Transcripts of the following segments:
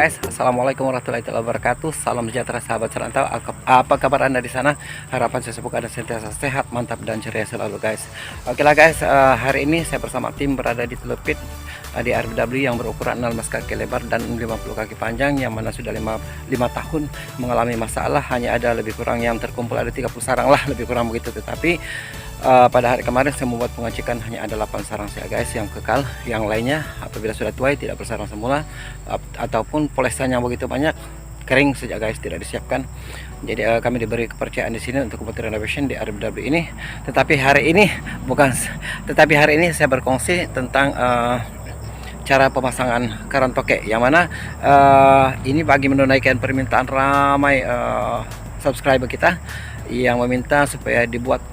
guys, assalamualaikum warahmatullahi wabarakatuh. Salam sejahtera sahabat serantau. Apa kabar anda di sana? Harapan saya semoga anda sentiasa sehat, mantap dan ceria selalu guys. Oke lah guys, hari ini saya bersama tim berada di Telepit di RBW yang berukuran 16 kaki lebar dan 50 kaki panjang, yang mana sudah 5 tahun mengalami masalah. Hanya ada lebih kurang yang terkumpul ada 30 sarang lah, lebih kurang begitu. Tetapi pada hari kemarin saya membuat pengecekan, hanya ada 8 sarang saya guys yang kekal. Yang lainnya apabila sudah tuai tidak bersarang semula, ataupun polesannya begitu banyak kering sejak guys, tidak disiapkan. Jadi kami diberi kepercayaan di sini untuk membuat renovation di RBW ini. Tetapi hari ini saya berkongsi tentang cara pemasangan keran tokek, yang mana ini bagi menunaikan permintaan ramai subscriber kita yang meminta supaya dibuat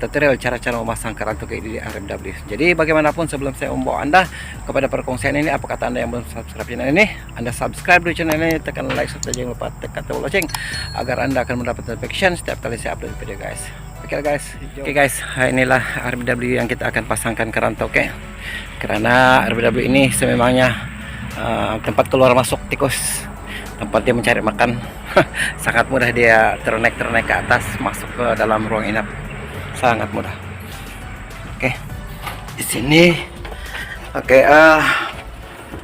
tutorial cara-cara memasang keran tokek di RBW. Jadi bagaimanapun sebelum saya membawa anda kepada perkongsian ini, apa kata anda yang belum subscribe channel ini, anda subscribe di channel ini, tekan like serta jangan lupa tekan tombol lonceng agar anda akan mendapat notification setiap kali saya upload video guys. Oke guys, inilah RBW yang kita akan pasangkan keran tokek. Karena RBW ini sememangnya tempat keluar masuk tikus, tempat dia mencari makan. Sangat mudah dia ternaik ke atas masuk ke dalam ruang inap, sangat mudah. Oke, di sini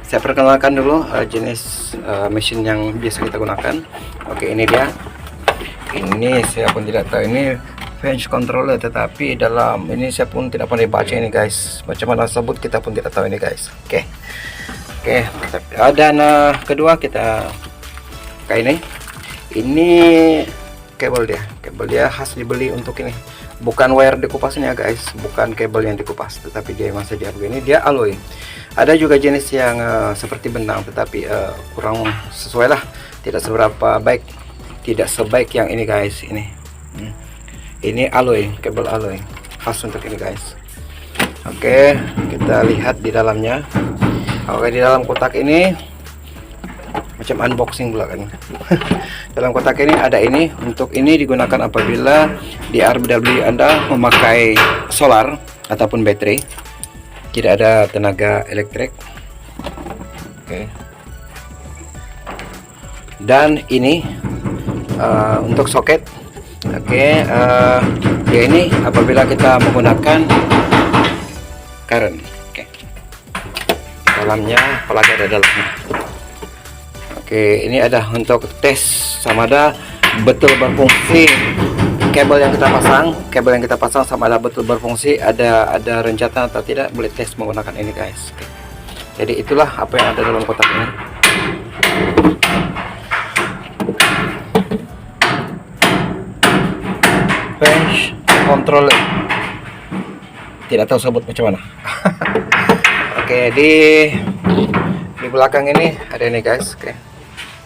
saya perkenalkan dulu jenis mesin yang biasa kita gunakan. Oke, ini dia. Ini saya pun tidak tahu ini fence controller, tetapi dalam ini saya pun tidak pernah baca ini guys, macam mana sebut kita pun tidak tahu ini guys. Oke, dan kedua kita kayak ini kabel dia khas dibeli untuk ini, bukan wire dikupas ini ya guys, bukan kabel yang dikupas, tetapi dia memang saja begini, dia alloy. Ada juga jenis yang seperti benang, tetapi kurang sesuai lah, tidak seberapa baik, tidak sebaik yang ini guys. Ini alloy, kabel alloy khas untuk ini guys. Oke, kita lihat di dalamnya. Oke, di dalam kotak ini macam unboxing pula kan. Dalam kotak ini ada ini, untuk ini digunakan apabila di RBW anda memakai solar ataupun baterai, tidak ada tenaga elektrik. Oke, dan ini untuk soket. Oke, dia ini apabila kita menggunakan current. Oke, dalamnya apalagi ada dalamnya. Oke, ini ada untuk tes sama ada betul berfungsi kabel yang kita pasang, sama ada betul berfungsi, ada rencana atau tidak, boleh tes menggunakan ini guys. Oke. Jadi itulah apa yang ada dalam kotak ini. Fence controller, tidak tahu sebut macam mana. Oke, di belakang ini ada ini guys. Oke,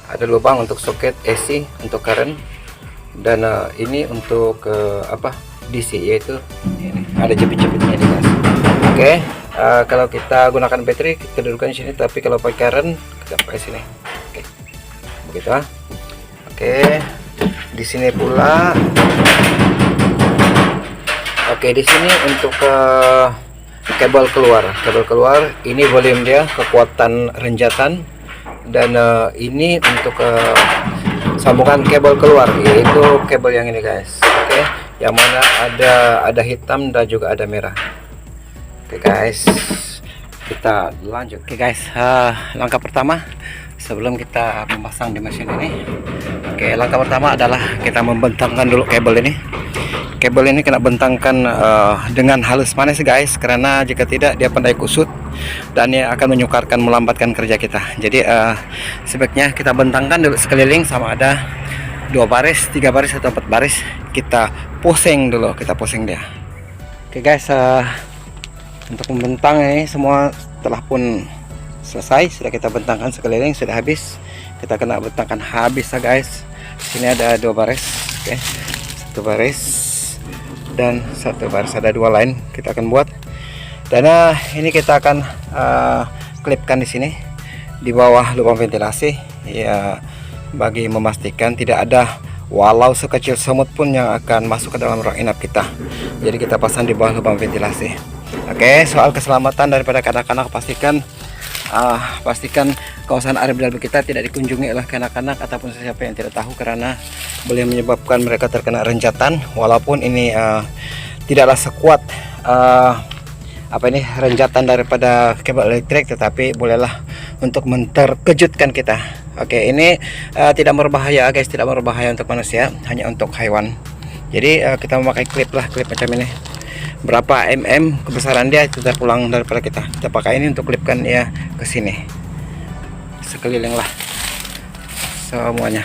ada lubang untuk soket AC untuk current, dan ini untuk DC, yaitu ini ada jepit-jepitnya ini guys. Oke, kalau kita gunakan baterai kita dudukkan di sini, tapi kalau pakai current kita pakai sini. Oke, begitu. Oke, di sini pula. Oke, di sini untuk kabel keluar ini volume dia, kekuatan renjatan, dan ini untuk sambungan kabel keluar, yaitu kabel yang ini guys. Oke, yang mana ada hitam dan juga ada merah. Oke guys, kita lanjut. Oke guys, langkah pertama sebelum kita memasang di mesin ini, langkah pertama adalah kita membentangkan dulu kabel ini. Kabel ini kena bentangkan dengan halus manis guys, karena jika tidak dia pandai kusut dan dia akan menyukarkan, melambatkan kerja kita. Jadi sebaiknya kita bentangkan dulu sekeliling, sama ada 2 baris, 3 baris atau 4 baris. Kita pusing dulu, dia. Oke guys, untuk membentang ini semua telah pun selesai, sudah kita bentangkan sekeliling, sudah habis. Kita kena bentangkan habis ya guys. Sini ada 2 baris, oke, 1 baris dan 1 baris, ada 2 line kita akan buat. Dan ini kita akan klipkan di sini di bawah lubang ventilasi ya, bagi memastikan tidak ada walau sekecil semut pun yang akan masuk ke dalam ruang inap kita. Jadi kita pasang di bawah lubang ventilasi. Oke, soal keselamatan daripada kanak-kanak, pastikan pastikan kawasan area dalam kita tidak dikunjungi oleh anak-anak ataupun siapa yang tidak tahu, karena boleh menyebabkan mereka terkena renjatan. Walaupun ini tidaklah sekuat renjatan daripada kabel elektrik, tetapi bolehlah untuk menterkejutkan kita. Oke, ini tidak berbahaya guys, tidak berbahaya untuk manusia, hanya untuk hewan. Jadi kita memakai klip macam ini. Berapa kebesaran dia itu terpulang daripada kita pakai ini untuk klipkan ya ke sini, sekeliling lah semuanya.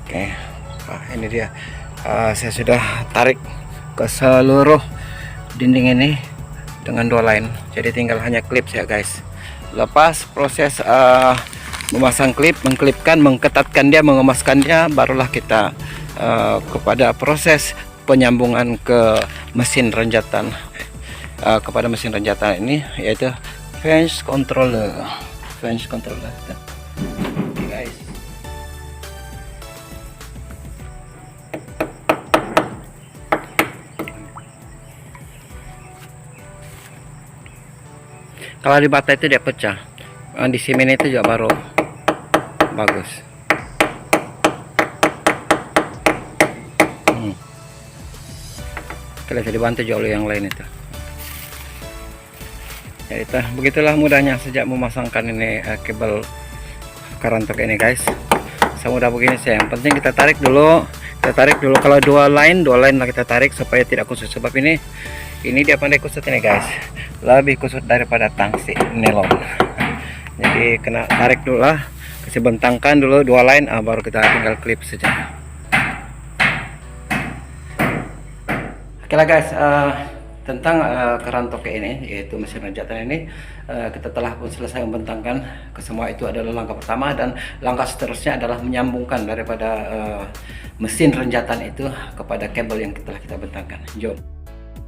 Oke, ini dia. Saya sudah tarik ke seluruh dinding ini dengan 2 line, jadi tinggal hanya klip ya guys. Lepas proses memasang klip, mengklipkan, mengketatkan dia, mengemaskan dia, barulah kita kepada proses penyambungan ke mesin renjatan, kepada mesin renjatan ini, yaitu fence controller. Oke, guys. Kalau di bata itu dia pecah, di semen itu juga baru bagus. Kalau dibantu jauh yang lain itu. Ya itu, begitulah mudahnya sejak memasangkan ini kabel karantok ini guys. Semudah begini sih. Yang penting kita tarik dulu. Kalau 2 line lah kita tarik supaya tidak kusut, sebab ini dia pandai kusut ini guys. Lebih kusut daripada tangsi nilon. Jadi kena tarik dulu lah, kasih bentangkan dulu 2 line, baru kita tinggal klip saja. Oke lah guys, tentang kerantok ini, yaitu mesin renjatan ini, kita telah pun selesai membentangkan ke semua. Itu adalah langkah pertama, dan langkah seterusnya adalah menyambungkan daripada mesin renjatan itu kepada kabel yang telah kita bentangkan. Jom.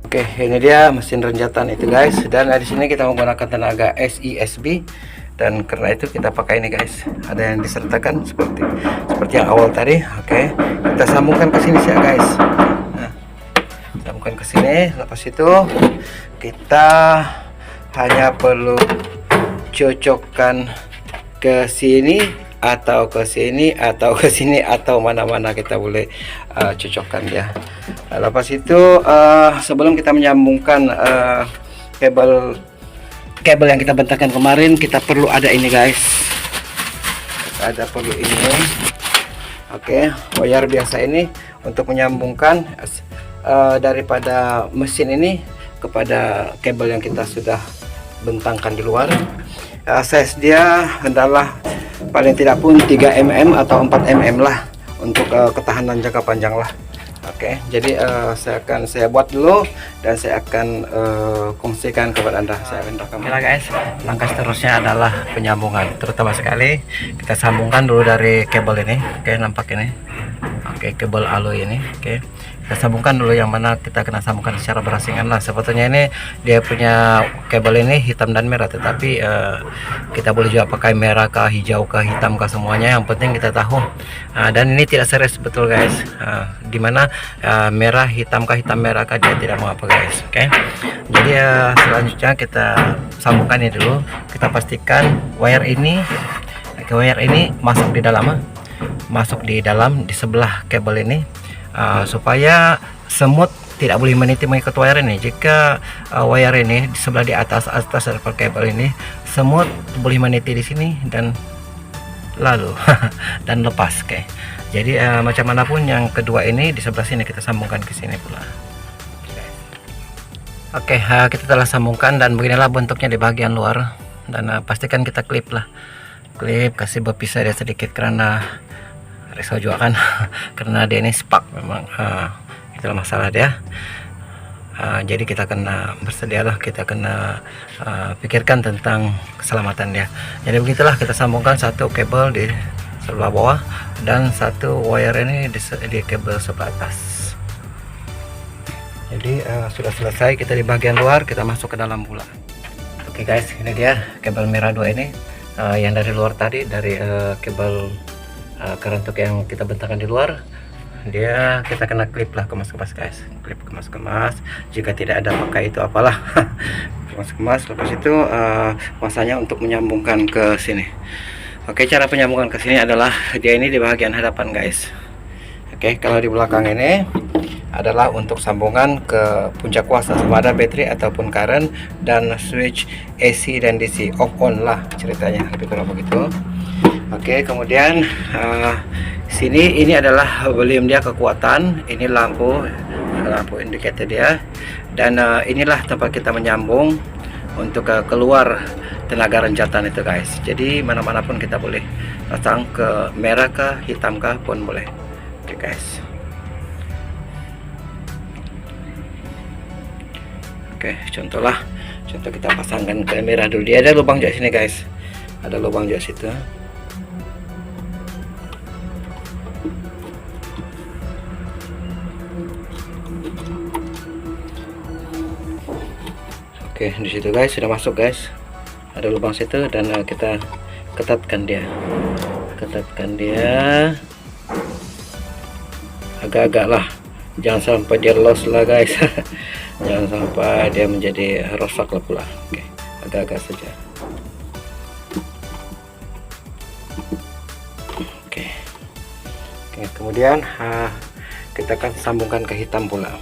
Oke, ini dia mesin renjatan itu guys, dan di sini kita menggunakan tenaga SISB, dan karena itu kita pakai ini guys. Ada yang disertakan seperti yang awal tadi. Oke, kita sambungkan ke sini ya guys. Sambungkan ke sini. Lepas itu kita hanya perlu cocokkan ke sini atau ke sini atau ke sini, atau mana-mana kita boleh cocokkan ya. Lepas itu sebelum kita menyambungkan kabel yang kita bentangkan kemarin, kita perlu ada ini guys. Perlu ini. Oke, wire biasa ini untuk menyambungkan daripada mesin ini kepada kabel yang kita sudah bentangkan di luar. Size dia adalah paling tidak pun 3 mm atau 4 mm lah, untuk ketahanan jangka panjang lah. Oke, jadi saya buat dulu dan saya akan kongsikan kepada Anda. Saya akan rekam. Oke guys, langkah seterusnya adalah penyambungan. Terutama sekali kita sambungkan dulu dari kabel ini. Oke, nampak ini. Oke, kabel alloy ini. Oke, kita sambungkan dulu, yang mana kita kena sambungkan secara berasingan lah. Sebetulnya ini dia punya kabel ini hitam dan merah, tetapi kita boleh juga pakai merah kah, hijau kah, hitam kah, semuanya yang penting kita tahu. Dan ini tidak serius betul guys, dimana merah hitam kah, hitam merah kah, dia tidak mengapa guys. Oke, jadi selanjutnya kita sambungkan ini dulu. Kita pastikan wire ini masuk di dalam di sebelah kabel ini, supaya semut tidak boleh meniti mengikut wire ini. Jika wire ini di sebelah di atas daripada kabel ini, semut boleh meniti di sini dan lalu dan lepas. Oke, jadi macam manapun yang kedua ini di sebelah sini kita sambungkan ke sini pula. Oke, kita telah sambungkan dan beginilah bentuknya di bagian luar. Dan pastikan kita klip lah, kasih berpisah dia sedikit, karena risau juga kan karena dia ini spark memang, itulah masalah dia. Jadi kita kena bersedialah, kita kena pikirkan tentang keselamatan dia. Jadi begitulah, kita sambungkan satu kabel di sebelah bawah dan satu wire ini di kabel sebelah atas. Jadi sudah selesai kita di bagian luar, kita masuk ke dalam pula. Oke guys, ini dia kabel merah 2 ini, yang dari luar tadi, dari kabel kerantok yang kita bentangkan di luar. Dia kita kena klip lah, kemas-kemas guys, klip kemas-kemas. Jika tidak ada pakai itu apalah kemas-kemas. Lepas itu masanya untuk menyambungkan ke sini. Oke, cara penyambungan ke sini adalah dia ini di bagian hadapan guys. Oke, kalau di belakang ini adalah untuk sambungan ke puncak kuasa, sama ada baterai ataupun current, dan switch AC dan DC off on lah ceritanya, lebih kurang begitu. Oke, kemudian sini ini adalah volume dia, kekuatan, ini lampu indikator dia, dan inilah tempat kita menyambung untuk keluar tenaga renjatan itu guys. Jadi mana-mana pun kita boleh pasang, ke merah kah, hitam kah pun boleh. Oke guys. Oke, contoh kita pasangkan ke merah dulu. Dia ada lubang juga sini guys, ada lubang juga situ. Oke, di situ guys sudah masuk guys, ada lubang situ, dan kita ketatkan dia agak-agak lah, jangan sampai dia loss lah guys. Jangan sampai dia menjadi rosak lah pula. Oke, agak-agak saja. Oke, kemudian kita akan sambungkan ke hitam pula.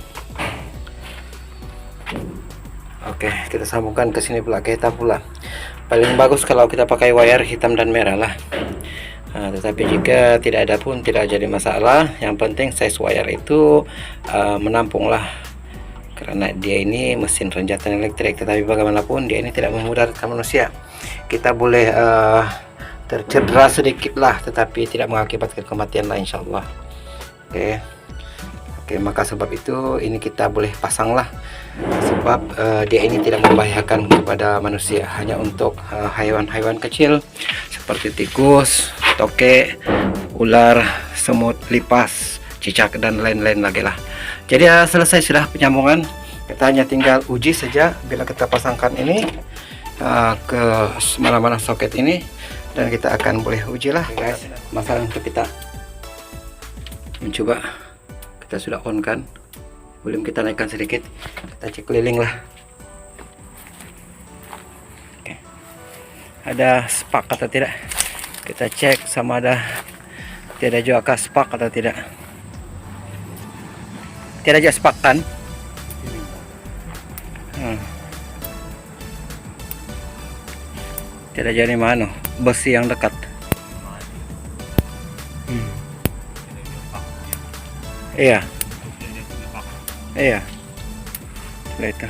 Oke, kita sambungkan ke sini pula, ke hitam pula. Paling bagus kalau kita pakai wire hitam dan merah lah. Tetapi jika tidak ada pun tidak jadi masalah. Yang penting size wire itu menampung lah, karena dia ini mesin renjatan elektrik. Tetapi bagaimanapun dia ini tidak memudaratkan manusia. Kita boleh tercedera sedikit lah, tetapi tidak mengakibatkan kematian lah insyaallah. Oke, maka sebab itu ini kita boleh pasang lah, sebab dia ini tidak membahayakan kepada manusia, hanya untuk hewan-hewan kecil seperti tikus, toke, ular, semut, lipas, cicak, dan lain-lain lagi lah. Jadi selesai sudah penyambungan, kita hanya tinggal uji saja. Bila kita pasangkan ini ke mana-mana soket ini, dan kita akan boleh uji lah guys. Masalah untuk kita mencoba, kita sudah on kan, belum kita naikkan sedikit, kita cek keliling lah. Oke, ada spark atau tidak, kita cek sama ada tidak juga spark atau tidak. Tidak juga spark kan. Tidak jadi mana besi yang dekat. Iya. Iya. Itu.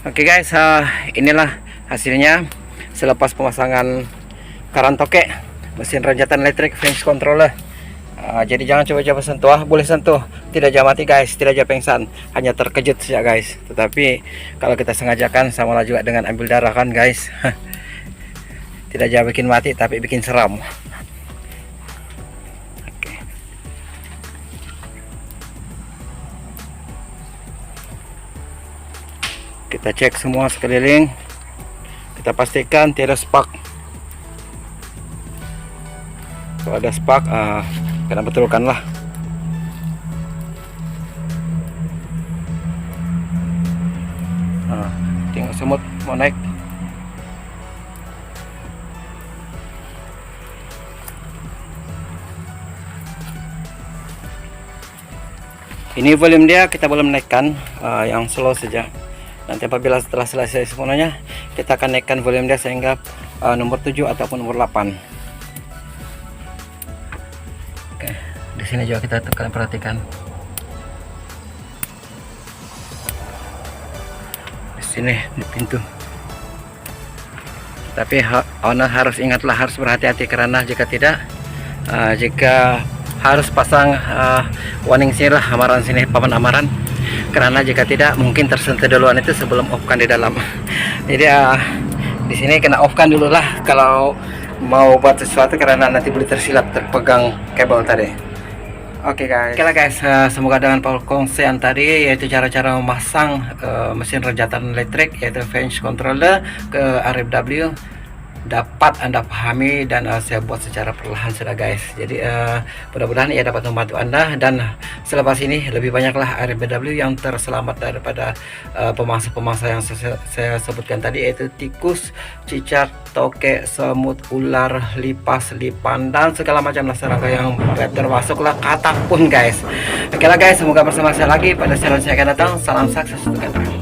Oke guys, inilah hasilnya selepas pemasangan current toke, mesin renjatan elektrik flange controller. Jadi jangan coba-coba sentuh, boleh sentuh, tidak jangan mati guys, tidak jangan pingsan, hanya terkejut saja guys. Tetapi kalau kita sengajakan, samalah juga dengan ambil darah kan guys. Tidak jangan bikin mati, tapi bikin seram. Kita cek semua sekeliling, kita pastikan tidak spark. Kalau ada spark, kita betulkan lah. Tengok semut mau naik. Ini volume dia kita belum naikkan, yang slow saja. Nanti apabila setelah selesai semuanya, kita akan naikkan volume dia sehingga nomor 7 ataupun nomor 8. Oke, di sini juga kita tekan, perhatikan. Di sini di pintu. Tapi owner harus ingatlah, harus berhati-hati, karena jika tidak, jika harus pasang warning sini lah, amaran sini, papan amaran. Karena jika tidak, mungkin tersentuh duluan itu sebelum off-kan di dalam. Jadi di sini kena off-kan dulu lah kalau mau buat sesuatu, karena nanti boleh tersilap terpegang kabel tadi. Oke guys, semoga dengan pengkonsean tadi, yaitu cara-cara memasang mesin renjatan elektrik, yaitu flange controller ke RFW, dapat Anda pahami dan saya buat secara perlahan sudah guys. Jadi mudah-mudahan ia dapat membantu Anda, dan selepas ini lebih banyaklah RBW yang terselamat daripada pemangsa-pemangsa yang saya sebutkan tadi, yaitu tikus, cicak, toke, semut, ular, lipas, lipan, dan segala macam serangga yang termasuklah katak pun guys. Oke lah guys, semoga bersama saya lagi pada channel saya akan datang. Salam sukses untuk Anda.